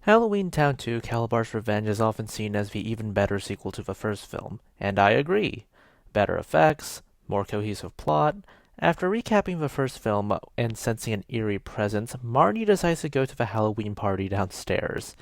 Halloweentown 2 Kalabar's Revenge is often seen as the even better sequel to the first film, and I agree. Better effects, more cohesive plot. After recapping the first film and sensing an eerie presence, Marnie decides to go to the Halloween party downstairs.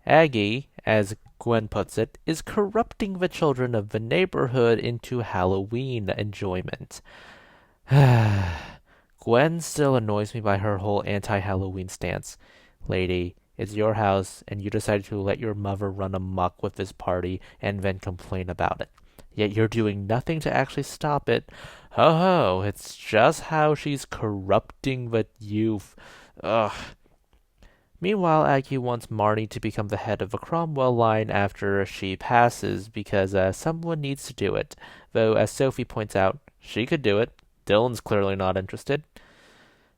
Aggie, as Gwen puts it, is corrupting the children of the neighborhood into Halloween enjoyment. Gwen still annoys me by her whole anti-Halloween stance. Lady, it's your house, and you decided to let your mother run amok with this party and then complain about it. Yet you're doing nothing to actually stop it. Ho ho, it's just how she's corrupting the youth. Ugh. Meanwhile, Aggie wants Marnie to become the head of the Cromwell line after she passes because someone needs to do it. Though, as Sophie points out, she could do it. Dylan's clearly not interested.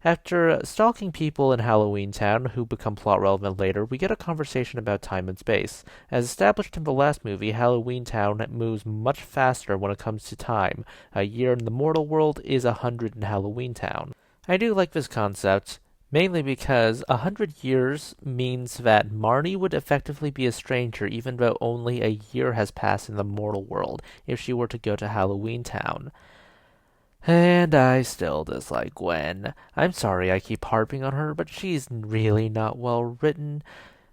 After stalking people in Halloweentown who become plot relevant later, we get a conversation about time and space. As established in the last movie, Halloweentown moves much faster when it comes to time. A year in the mortal world is 100 in Halloweentown. I do like this concept, mainly because 100 years means that Marnie would effectively be a stranger even though only a year has passed in the mortal world if she were to go to Halloweentown. And I still dislike Gwen. I'm sorry I keep harping on her, but she's really not well written.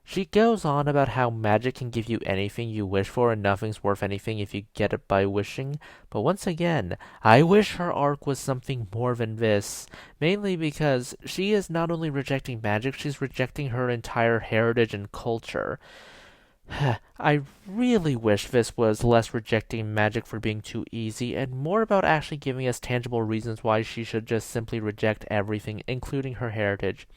She goes on about how magic can give you anything you wish for and nothing's worth anything if you get it by wishing. But once again, I wish her arc was something more than this. Mainly because she is not only rejecting magic, she's rejecting her entire heritage and culture. I really wish this was less rejecting magic for being too easy and more about actually giving us tangible reasons why she should just simply reject everything, including her heritage.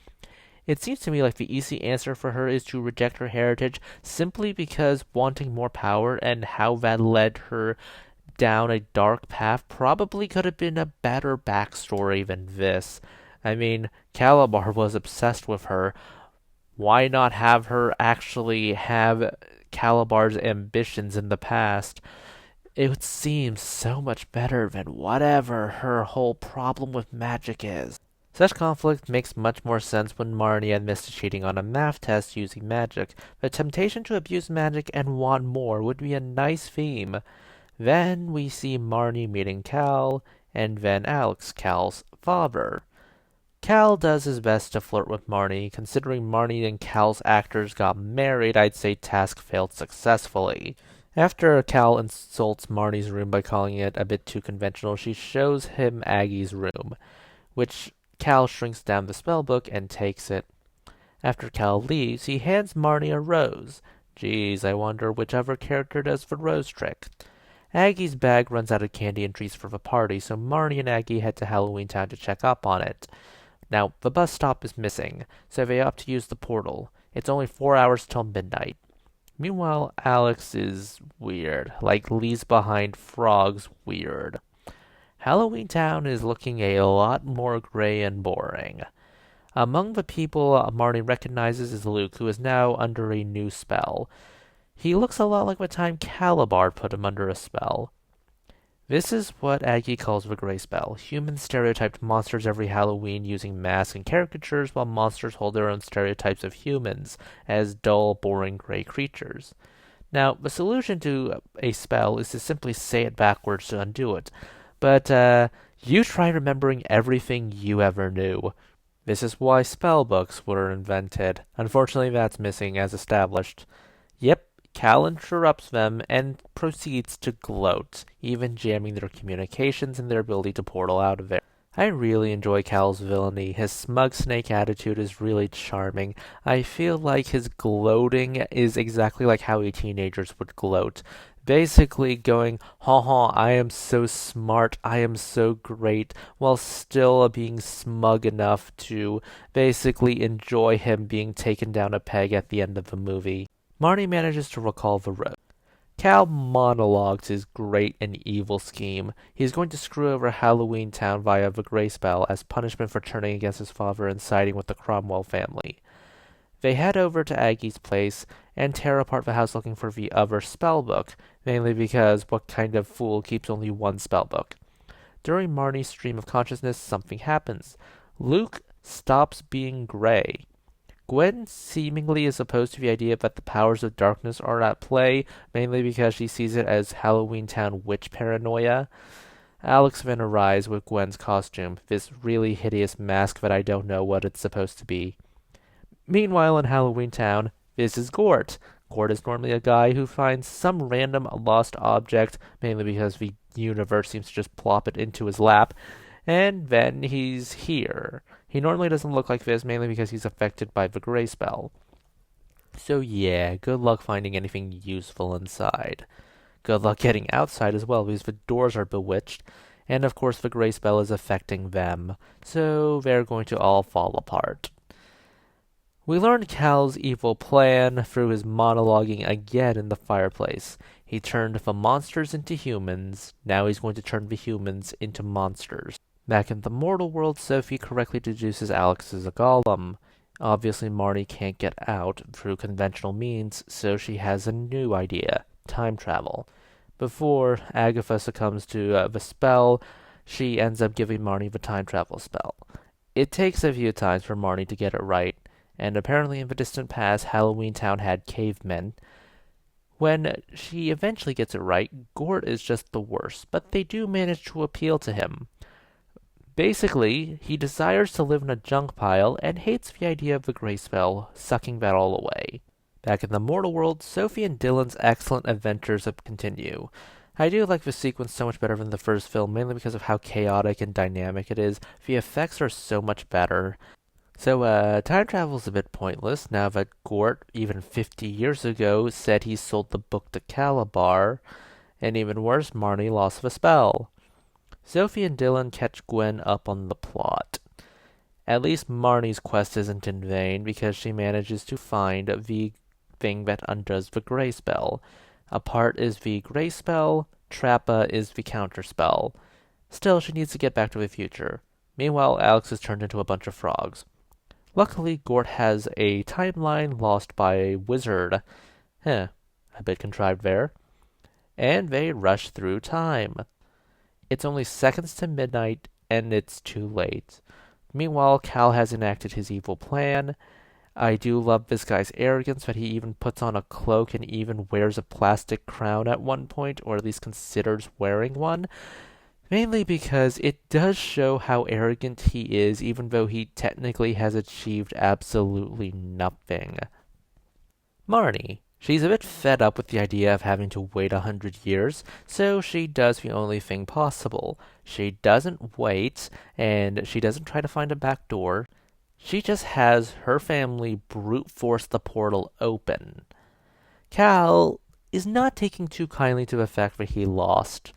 It seems to me like the easy answer for her is to reject her heritage simply because wanting more power and how that led her down a dark path probably could have been a better backstory than this. I mean, Kalabar was obsessed with her. Why not have her actually have Calabar's ambitions in the past? It seems so much better than whatever her whole problem with magic is. Such conflict makes much more sense when Marnie admits to cheating on a math test using magic. The temptation to abuse magic and want more would be a nice theme. Then we see Marnie meeting Cal, and then Alex, Cal's father. Cal does his best to flirt with Marnie. Considering Marnie and Cal's actors got married, I'd say task failed successfully. After Cal insults Marnie's room by calling it a bit too conventional, she shows him Aggie's room, which Cal shrinks down the spellbook and takes it. After Cal leaves, he hands Marnie a rose. Geez, I wonder whichever character does the rose trick. Aggie's bag runs out of candy and treats for the party, so Marnie and Aggie head to Halloweentown to check up on it. Now, the bus stop is missing, so they opt to use the portal. It's only 4 hours till midnight. Meanwhile, Alex is weird, like leaves behind frogs weird. Halloweentown is looking a lot more gray and boring. Among the people Marnie recognizes is Luke, who is now under a new spell. He looks a lot like the time Kalabar put him under a spell. This is what Aggie calls the gray spell. Humans stereotyped monsters every Halloween using masks and caricatures, while monsters hold their own stereotypes of humans as dull, boring gray creatures. Now, the solution to a spell is to simply say it backwards to undo it. But, you try remembering everything you ever knew. This is why spell books were invented. Unfortunately, that's missing as established. Yep, Cal interrupts them and proceeds to gloat, even jamming their communications and their ability to portal out of there. I really enjoy Cal's villainy. His smug snake attitude is really charming. I feel like his gloating is exactly like how teenagers would gloat. Basically going, ha ha, I am so smart, I am so great, while still being smug enough to basically enjoy him being taken down a peg at the end of the movie. Marnie manages to recall the road. Cal monologues his great and evil scheme. He's going to screw over Halloweentown via the Grey Spell as punishment for turning against his father and siding with the Cromwell family. They head over to Aggie's place and tear apart the house looking for the other spellbook, mainly because what kind of fool keeps only one spellbook? During Marnie's stream of consciousness, something happens. Luke stops being gray. Gwen seemingly is opposed to the idea that the powers of darkness are at play, mainly because she sees it as Halloweentown witch paranoia. Alex then arrives with Gwen's costume, this really hideous mask that I don't know what it's supposed to be. Meanwhile, in Halloweentown, this is Gort. Gort is normally a guy who finds some random lost object, mainly because the universe seems to just plop it into his lap, and then he's here. He normally doesn't look like this, mainly because he's affected by the gray spell. So yeah, good luck finding anything useful inside. Good luck getting outside as well, because the doors are bewitched, and of course the gray spell is affecting them, so they're going to all fall apart. We learned Cal's evil plan through his monologuing again in the fireplace. He turned the monsters into humans, now he's going to turn the humans into monsters. Back in the mortal world, Sophie correctly deduces Alex is a golem. Obviously, Marnie can't get out through conventional means, so she has a new idea: time travel. Before Agatha succumbs to the spell, she ends up giving Marnie the time travel spell. It takes a few times for Marnie to get it right, and apparently in the distant past, Halloweentown had cavemen. When she eventually gets it right, Gort is just the worst, but they do manage to appeal to him. Basically, he desires to live in a junk pile and hates the idea of the gray spell, sucking that all away. Back in the mortal world, Sophie and Dylan's excellent adventures continue. I do like the sequence so much better than the first film, mainly because of how chaotic and dynamic it is. The effects are so much better. So, time travel's a bit pointless now that Gort, even 50 years ago, said he sold the book to Kalabar, and even worse, Marnie lost the spell. Sophie and Dylan catch Gwen up on the plot. At least Marnie's quest isn't in vain, because she manages to find the thing that undoes the gray spell. A part is the gray spell, Trappa is the counter spell. Still, she needs to get back to the future. Meanwhile, Alex is turned into a bunch of frogs. Luckily, Gort has a timeline lost by a wizard. A bit contrived there. And they rush through time. It's only seconds to midnight, and it's too late. Meanwhile, Cal has enacted his evil plan. I do love this guy's arrogance that he even puts on a cloak and even wears a plastic crown at one point, or at least considers wearing one. Mainly because it does show how arrogant he is, even though he technically has achieved absolutely nothing. Marnie. She's a bit fed up with the idea of having to wait 100 years, so she does the only thing possible. She doesn't wait, and she doesn't try to find a back door. She just has her family brute force the portal open. Cal is not taking too kindly to the fact that he lost.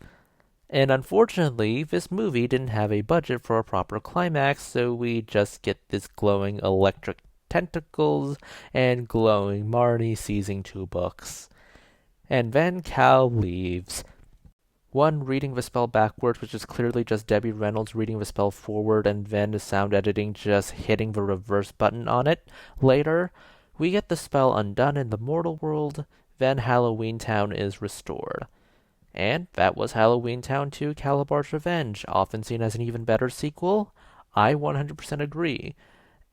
And unfortunately, this movie didn't have a budget for a proper climax, so we just get this glowing electric tentacles and glowing Marnie seizing 2 books. And then Cal leaves. One reading the spell backwards, which is clearly just Debbie Reynolds reading the spell forward and then the sound editing just hitting the reverse button on it. Later, we get the spell undone in the mortal world, then Halloweentown is restored. And that was Halloweentown 2 Kalabar's Revenge, often seen as an even better sequel. I 100% agree.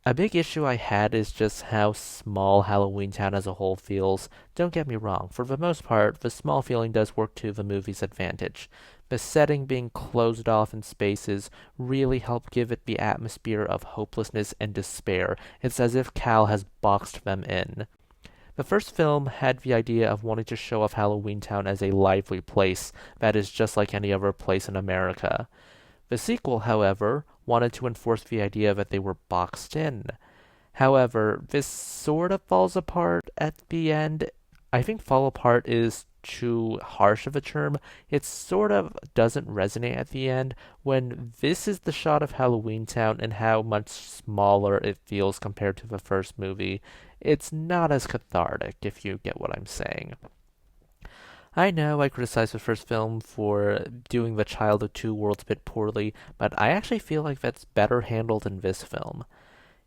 A big issue I had is just how small Halloweentown as a whole feels. Don't get me wrong, for the most part, the small feeling does work to the movie's advantage. The setting being closed off in spaces really helped give it the atmosphere of hopelessness and despair. It's as if Cal has boxed them in. The first film had the idea of wanting to show off Halloweentown as a lively place that is just like any other place in America. The sequel, however, wanted to enforce the idea that they were boxed in. However, this sort of falls apart at the end. I think fall apart is too harsh of a term. It sort of doesn't resonate at the end when this is the shot of Halloweentown and how much smaller it feels compared to the first movie. It's not as cathartic, if you get what I'm saying. I know I criticized the first film for doing the Child of Two Worlds a bit poorly, but I actually feel like that's better handled in this film.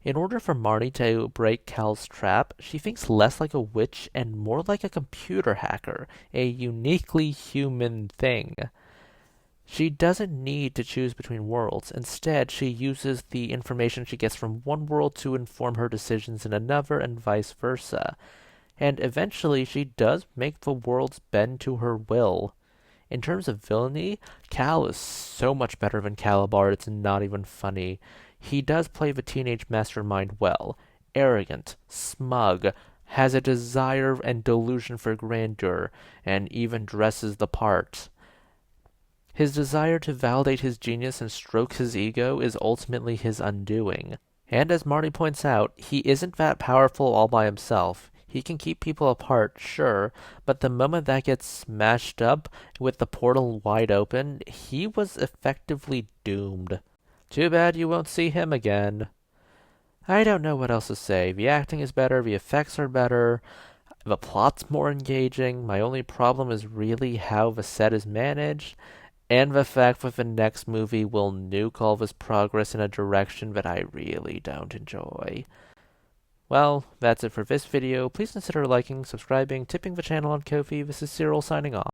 In order for Marnie to break Cal's trap, she thinks less like a witch and more like a computer hacker, a uniquely human thing. She doesn't need to choose between worlds. Instead, she uses the information she gets from one world to inform her decisions in another and vice versa. And eventually, she does make the worlds bend to her will. In terms of villainy, Cal is so much better than Kalabar, it's not even funny. He does play the teenage mastermind well. Arrogant, smug, has a desire and delusion for grandeur, and even dresses the part. His desire to validate his genius and stroke his ego is ultimately his undoing. And as Marnie points out, he isn't that powerful all by himself. He can keep people apart, sure, but the moment that gets smashed up with the portal wide open, he was effectively doomed. Too bad you won't see him again. I don't know what else to say. The acting is better, the effects are better, the plot's more engaging. My only problem is really how the set is managed, and the fact that the next movie will nuke all this progress in a direction that I really don't enjoy. Well, that's it for this video. Please consider liking, subscribing, tipping the channel on Ko-fi. This is Cyril signing off.